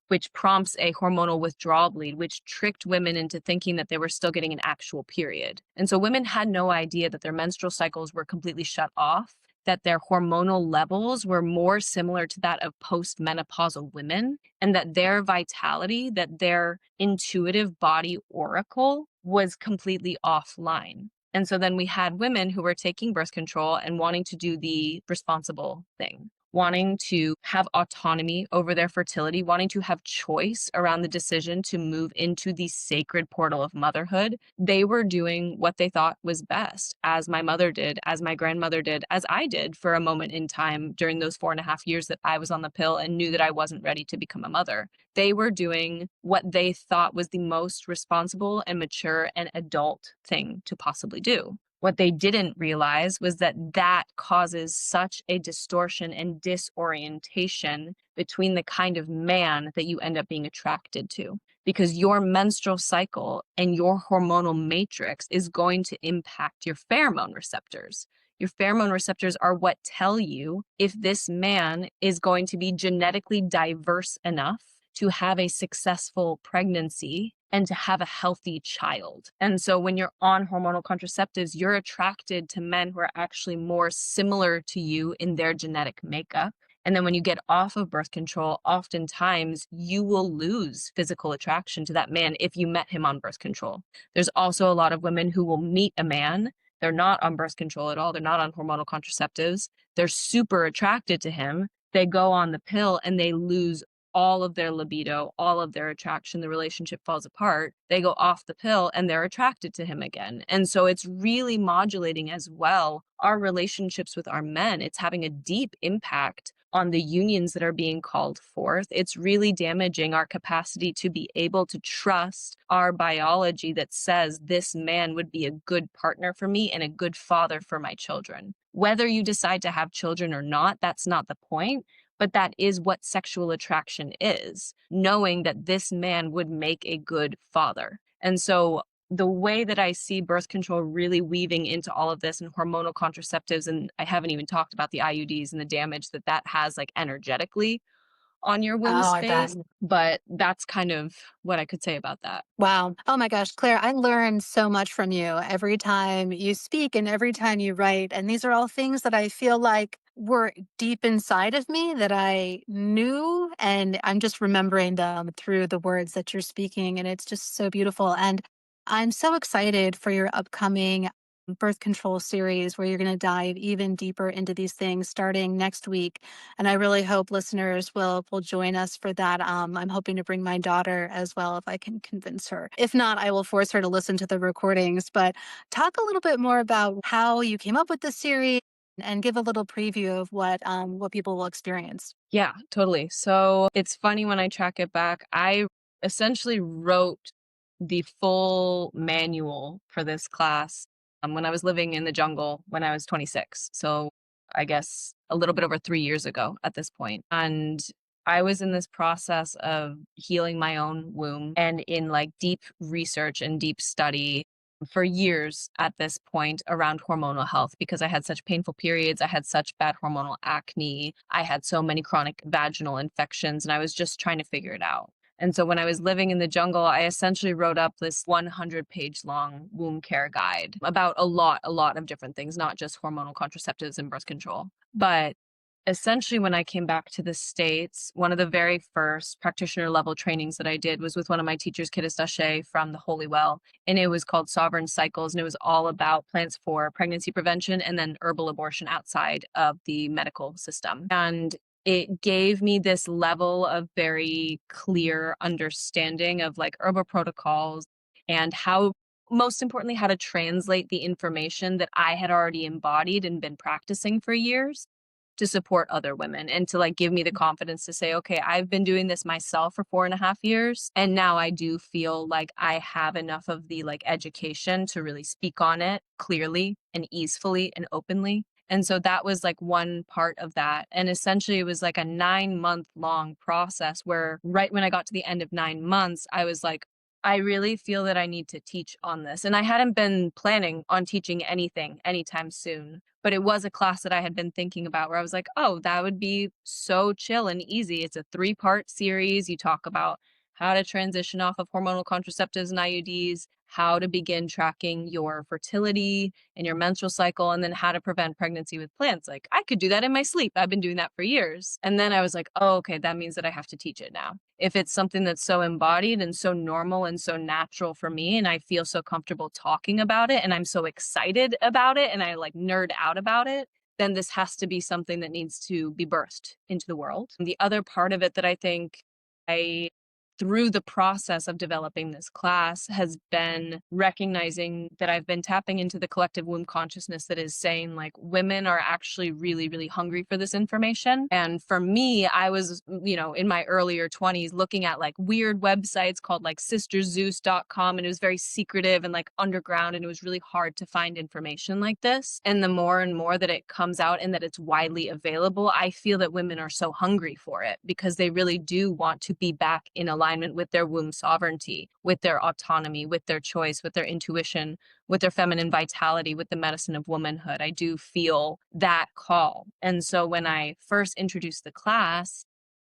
which prompts a hormonal withdrawal bleed, which tricked women into thinking that they were still getting an actual period. And so women had no idea that their menstrual cycles were completely shut off, that their hormonal levels were more similar to that of postmenopausal women, and that their vitality, that their intuitive body oracle was completely offline. And so then we had women who were taking birth control and wanting to do the responsible thing, wanting to have autonomy over their fertility, wanting to have choice around the decision to move into the sacred portal of motherhood. They were doing what they thought was best, as my mother did, as my grandmother did, as I did for a moment in time during those 4.5 years that I was on the pill and knew that I wasn't ready to become a mother. They were doing what they thought was the most responsible and mature and adult thing to possibly do. What they didn't realize was that that causes such a distortion and disorientation between the kind of man that you end up being attracted to, because your menstrual cycle and your hormonal matrix is going to impact your pheromone receptors. Your pheromone receptors are what tell you if this man is going to be genetically diverse enough to have a successful pregnancy and to have a healthy child. And so when you're on hormonal contraceptives, you're attracted to men who are actually more similar to you in their genetic makeup. And then when you get off of birth control, oftentimes you will lose physical attraction to that man if you met him on birth control. There's also a lot of women who will meet a man. They're not on birth control at all. They're not on hormonal contraceptives. They're super attracted to him. They go on the pill and they lose all of their libido, all of their attraction, the relationship falls apart, they go off the pill and they're attracted to him again. And so it's really modulating as well our relationships with our men. It's having a deep impact on the unions that are being called forth. It's really damaging our capacity to be able to trust our biology that says this man would be a good partner for me and a good father for my children. Whether you decide to have children or not, that's not the point. But that is what sexual attraction is, knowing that this man would make a good father. And so the way that I see birth control really weaving into all of this and hormonal contraceptives, and I haven't even talked about the IUDs and the damage that that has like energetically on your womb Oh, I bet. space, but that's kind of what I could say about that. Wow. Oh my gosh, Claire, I learn so much from you every time you speak and every time you write. And these are all things that I feel like were deep inside of me that I knew. And I'm just remembering them through the words that you're speaking. And it's just so beautiful. And I'm so excited for your upcoming birth control series where you're going to dive even deeper into these things starting next week. And I really hope listeners will join us for that. I'm hoping to bring my daughter as well if I can convince her. If not, I will force her to listen to the recordings. But talk a little bit more about how you came up with the series and give a little preview of what people will experience. Yeah, totally. So it's funny when I track it back, I essentially wrote the full manual for this class when I was living in the jungle when I was 26. So I guess a little bit over 3 years ago at this point. And I was in this process of healing my own womb and in like deep research and deep study for years at this point around hormonal health because I had such painful periods. I had such bad hormonal acne. I had so many chronic vaginal infections, and I was just trying to figure it out. And so when I was living in the jungle, I essentially wrote up this 100-page long womb care guide about a lot of different things, not just hormonal contraceptives and birth control. But essentially, when I came back to the States, one of the very first practitioner level trainings that I did was with one of my teachers, Kidis Dashe from the Holy Well. And it was called Sovereign Cycles. And it was all about plants for pregnancy prevention and then herbal abortion outside of the medical system. And it gave me this level of very clear understanding of like herbal protocols and how, most importantly, how to translate the information that I had already embodied and been practicing for years to support other women and to like give me the confidence to say, okay, I've been doing this myself for 4.5 years. And now I do feel like I have enough of the like education to really speak on it clearly and easily and openly. And so that was like one part of that. And essentially it was like a 9-month long process where right when I got to the end of 9 months, I was like, I really feel that I need to teach on this. And I hadn't been planning on teaching anything anytime soon, but it was a class that I had been thinking about where I was like, oh, that would be so chill and easy. It's a 3-part series. You talk about how to transition off of hormonal contraceptives and IUDs, how to begin tracking your fertility and your menstrual cycle, and then how to prevent pregnancy with plants. Like, I could do that in my sleep. I've been doing that for years. And then I was like, oh, okay, that means that I have to teach it now. If it's something that's so embodied and so normal and so natural for me, and I feel so comfortable talking about it, and I'm so excited about it, and I like nerd out about it, then this has to be something that needs to be birthed into the world. And the other part of it that I think I through the process of developing this class has been recognizing that I've been tapping into the collective womb consciousness that is saying like women are actually really, really hungry for this information. And for me, I was, in my earlier 20s looking at like weird websites called like sisterzeus.com, and it was very secretive and like underground, and it was really hard to find information like this. And the more and more that it comes out and that it's widely available, I feel that women are so hungry for it because they really do want to be back in alignment with their womb sovereignty, with their autonomy, with their choice, with their intuition, with their feminine vitality, with the medicine of womanhood. I do feel that call. And so when I first introduced the class,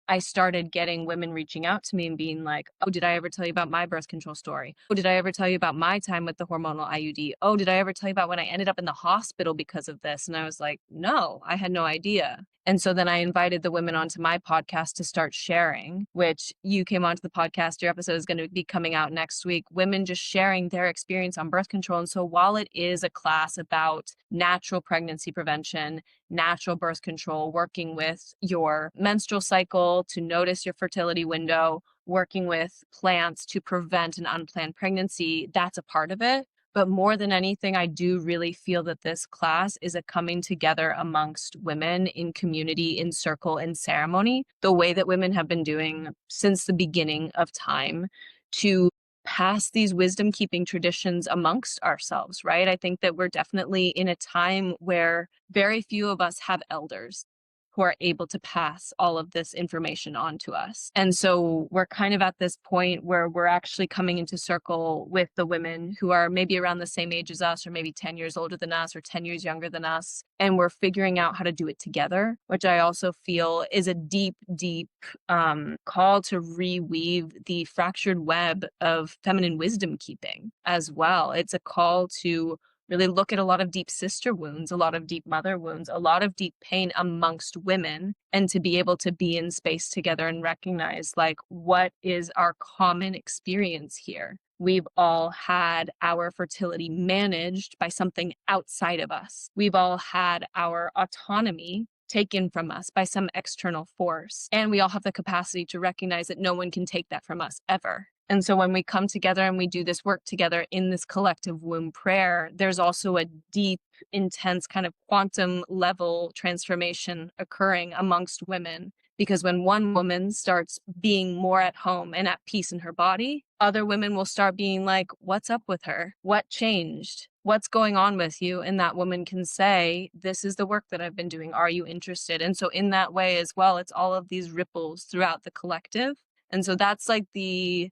I started getting women reaching out to me and being like, oh, did I ever tell you about my birth control story? Oh, did I ever tell you about my time with the hormonal IUD? Oh, did I ever tell you about when I ended up in the hospital because of this? And I was like, no, I had no idea. And so then I invited the women onto my podcast to start sharing, which you came onto the podcast. Your episode is going to be coming out next week. Women just sharing their experience on birth control. And so while it is a class about natural pregnancy prevention, natural birth control, working with your menstrual cycle, able to notice your fertility window, working with plants to prevent an unplanned pregnancy, that's a part of it. But more than anything, I do really feel that this class is a coming together amongst women in community, in circle, in ceremony, the way that women have been doing since the beginning of time to pass these wisdom keeping traditions amongst ourselves, right? I think that we're definitely in a time where very few of us have elders who are able to pass all of this information on to us. And so we're kind of at this point where we're actually coming into circle with the women who are maybe around the same age as us, or maybe 10 years older than us, or 10 years younger than us. And we're figuring out how to do it together, which I also feel is a deep, deep call to reweave the fractured web of feminine wisdom keeping as well. It's a call to really look at a lot of deep sister wounds, a lot of deep mother wounds, a lot of deep pain amongst women, and to be able to be in space together and recognize, like, what is our common experience here? We've all had our fertility managed by something outside of us. We've all had our autonomy taken from us by some external force. And we all have the capacity to recognize that no one can take that from us ever. And so when we come together and we do this work together in this collective womb prayer, there's also a deep, intense kind of quantum level transformation occurring amongst women. Because when one woman starts being more at home and at peace in her body, other women will start being like, what's up with her? What changed? What's going on with you? And that woman can say, this is the work that I've been doing. Are you interested? And so in that way as well, it's all of these ripples throughout the collective. And so that's like the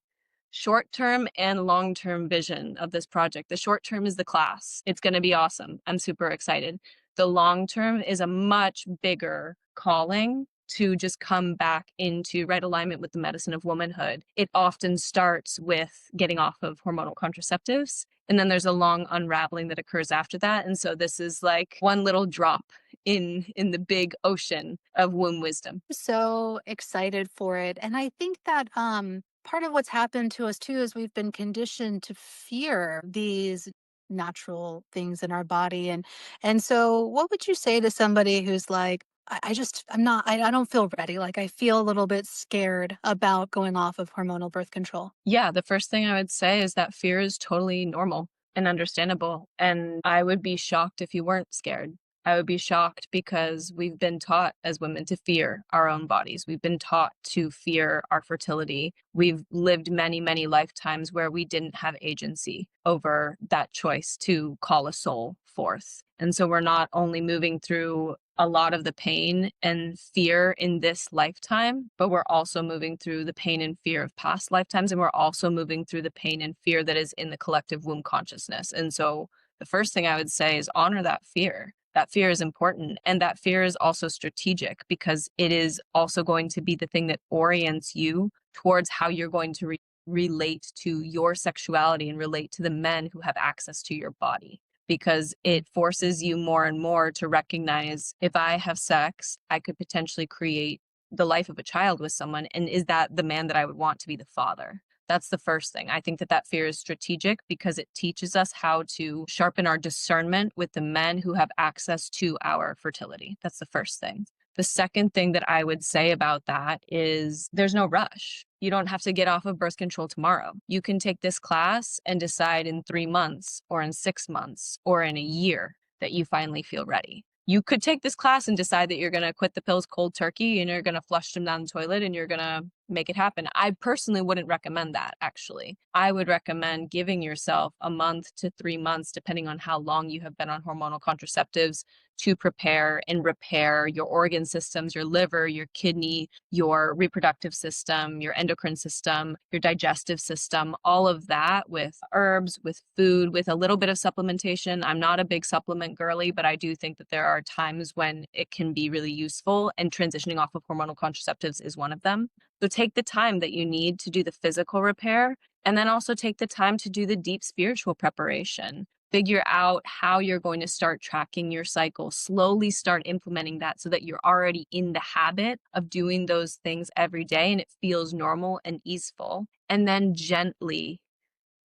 short-term and long-term vision of this project. The short-term is the class. It's going to be awesome. I'm super excited. The long-term is a much bigger calling to just come back into right alignment with the medicine of womanhood. It often starts with getting off of hormonal contraceptives, and then there's a long unraveling that occurs after that. And so this is like one little drop in the big ocean of womb wisdom. So excited for it. And I think that part of what's happened to us too is we've been conditioned to fear these natural things in our body. And so what would you say to somebody who's like, I don't feel ready. Like I feel a little bit scared about going off of hormonal birth control. Yeah, the first thing I would say is that fear is totally normal and understandable. And I would be shocked if you weren't scared. I would be shocked because we've been taught as women to fear our own bodies. We've been taught to fear our fertility. We've lived many, many lifetimes where we didn't have agency over that choice to call a soul forth. And so we're not only moving through a lot of the pain and fear in this lifetime, but we're also moving through the pain and fear of past lifetimes. And we're also moving through the pain and fear that is in the collective womb consciousness. And so the first thing I would say is honor that fear. That fear is important. And that fear is also strategic because it is also going to be the thing that orients you towards how you're going to relate to your sexuality and relate to the men who have access to your body. Because it forces you more and more to recognize, if I have sex, I could potentially create the life of a child with someone. And is that the man that I would want to be the father? That's the first thing. I think that that fear is strategic because it teaches us how to sharpen our discernment with the men who have access to our fertility. That's the first thing. The second thing that I would say about that is there's no rush. You don't have to get off of birth control tomorrow. You can take this class and decide in 3 months or in 6 months or in a year that you finally feel ready. You could take this class and decide that you're going to quit the pills cold turkey and you're going to flush them down the toilet and you're going to make it happen. I personally wouldn't recommend that, actually. I would recommend giving yourself a month to 3 months, depending on how long you have been on hormonal contraceptives, to prepare and repair your organ systems, your liver, your kidney, your reproductive system, your endocrine system, your digestive system, all of that with herbs, with food, with a little bit of supplementation. I'm not a big supplement girly, but I do think that there are times when it can be really useful, and transitioning off of hormonal contraceptives is one of them. So take the time that you need to do the physical repair, and then also take the time to do the deep spiritual preparation. Figure out how you're going to start tracking your cycle. Slowly start implementing that so that you're already in the habit of doing those things every day and it feels normal and easeful. And then gently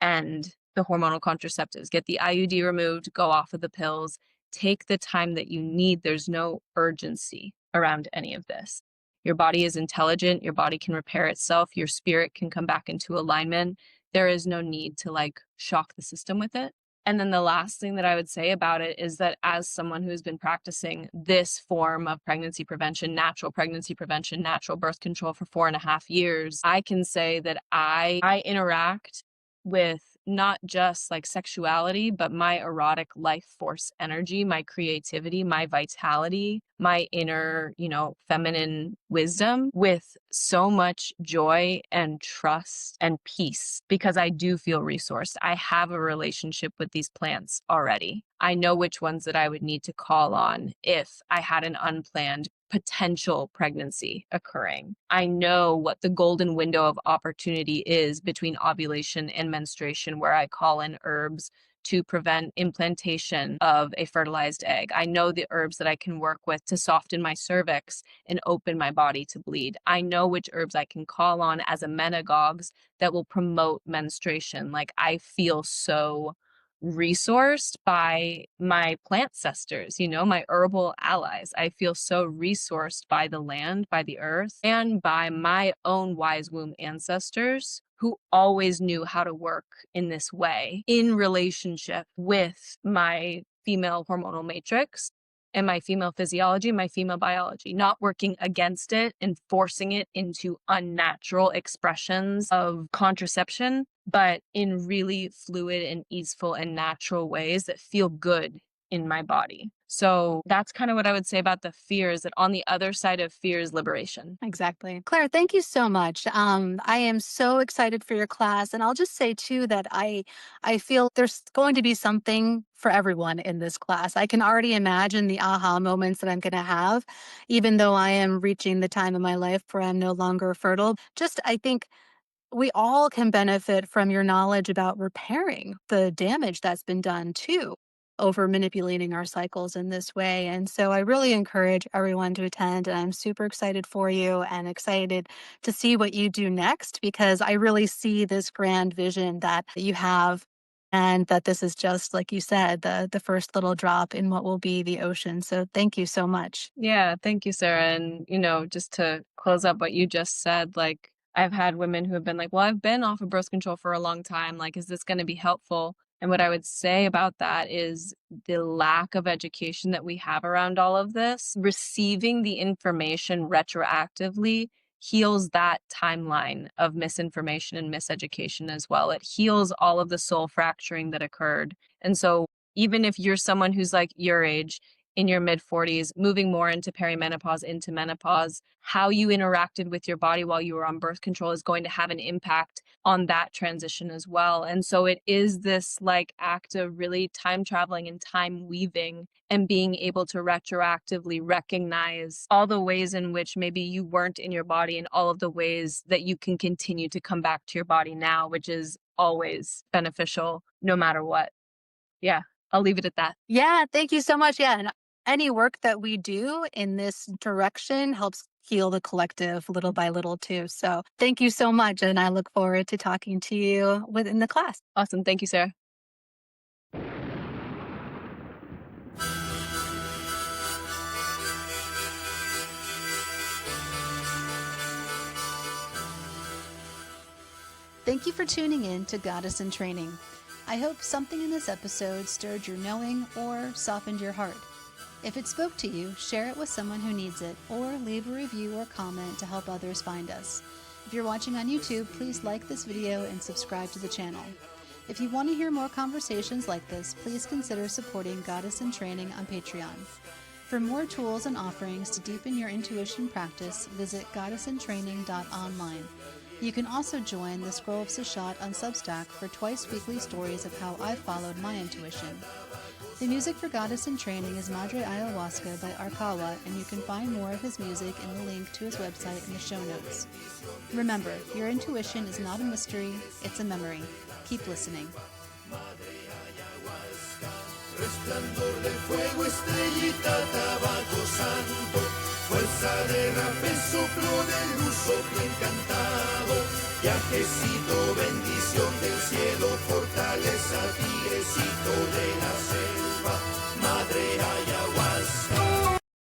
end the hormonal contraceptives. Get the IUD removed, go off of the pills. Take the time that you need. There's no urgency around any of this. Your body is intelligent, your body can repair itself, your spirit can come back into alignment. There is no need to like shock the system with it. And then the last thing that I would say about it is that as someone who's been practicing this form of pregnancy prevention, natural birth control for 4.5 years, I can say that I interact with not just like sexuality, but my erotic life force energy, my creativity, my vitality, my inner, feminine wisdom with so much joy and trust and peace because I do feel resourced. I have a relationship with these plants already. I know which ones that I would need to call on if I had an unplanned potential pregnancy occurring. I know what the golden window of opportunity is between ovulation and menstruation, where I call in herbs to prevent implantation of a fertilized egg. I know the herbs that I can work with to soften my cervix and open my body to bleed. I know which herbs I can call on as a menagogues that will promote menstruation. Like, I feel so resourced by my plant cestors, my herbal allies. I feel so resourced by the land, by the earth, and by my own wise womb ancestors who always knew how to work in this way in relationship with my female hormonal matrix and my female physiology, my female biology, not working against it and forcing it into unnatural expressions of contraception, but in really fluid and easeful and natural ways that feel good in my body. So that's kind of what I would say about the fear, is that on the other side of fear is liberation. Exactly. Claire, thank you so much. I am so excited for your class. And I'll just say too that I feel there's going to be something for everyone in this class. I can already imagine the aha moments that I'm going to have, even though I am reaching the time of my life where I'm no longer fertile. Just, I think we all can benefit from your knowledge about repairing the damage that's been done too over manipulating our cycles in this way. And so I really encourage everyone to attend. And I'm super excited for you and excited to see what you do next, because I really see this grand vision that you have, and that this is just, like you said, the first little drop in what will be the ocean. So thank you so much. Yeah, thank you, Sarah. And, just to close up what you just said, like, I've had women who have been like, well, I've been off of birth control for a long time. Like, is this going to be helpful? And what I would say about that is the lack of education that we have around all of this. Receiving the information retroactively heals that timeline of misinformation and miseducation as well. It heals all of the soul fracturing that occurred. And so even if you're someone who's like your age, in your mid-40s, moving more into perimenopause, into menopause, how you interacted with your body while you were on birth control is going to have an impact on that transition as well. And so it is this like act of really time traveling and time weaving and being able to retroactively recognize all the ways in which maybe you weren't in your body and all of the ways that you can continue to come back to your body now, which is always beneficial no matter what. Yeah, I'll leave it at that. Yeah, thank you so much. Yeah. And any work that we do in this direction helps heal the collective little by little too. So thank you so much. And I look forward to talking to you within the class. Awesome. Thank you, Sarah. Thank you for tuning in to Goddess in Training. I hope something in this episode stirred your knowing or softened your heart. If it spoke to you, share it with someone who needs it, or leave a review or comment to help others find us. If you're watching on YouTube, please like this video and subscribe to the channel. If you want to hear more conversations like this, please consider supporting Goddess in Training on Patreon. For more tools and offerings to deepen your intuition practice, visit goddessintraining.online. You can also join the Scroll of Seshat on Substack for twice-weekly stories of how I followed my intuition. The music for Goddess in Training is Madre Ayahuasca by Arkawa, and you can find more of his music in the link to his website in the show notes. Remember, your intuition is not a mystery, it's a memory. Keep listening. Resplandor del fuego, estrellita, tabaco santo, fuerza de rapel, soplo de luz, soplo encantado, viajecito, bendición del cielo por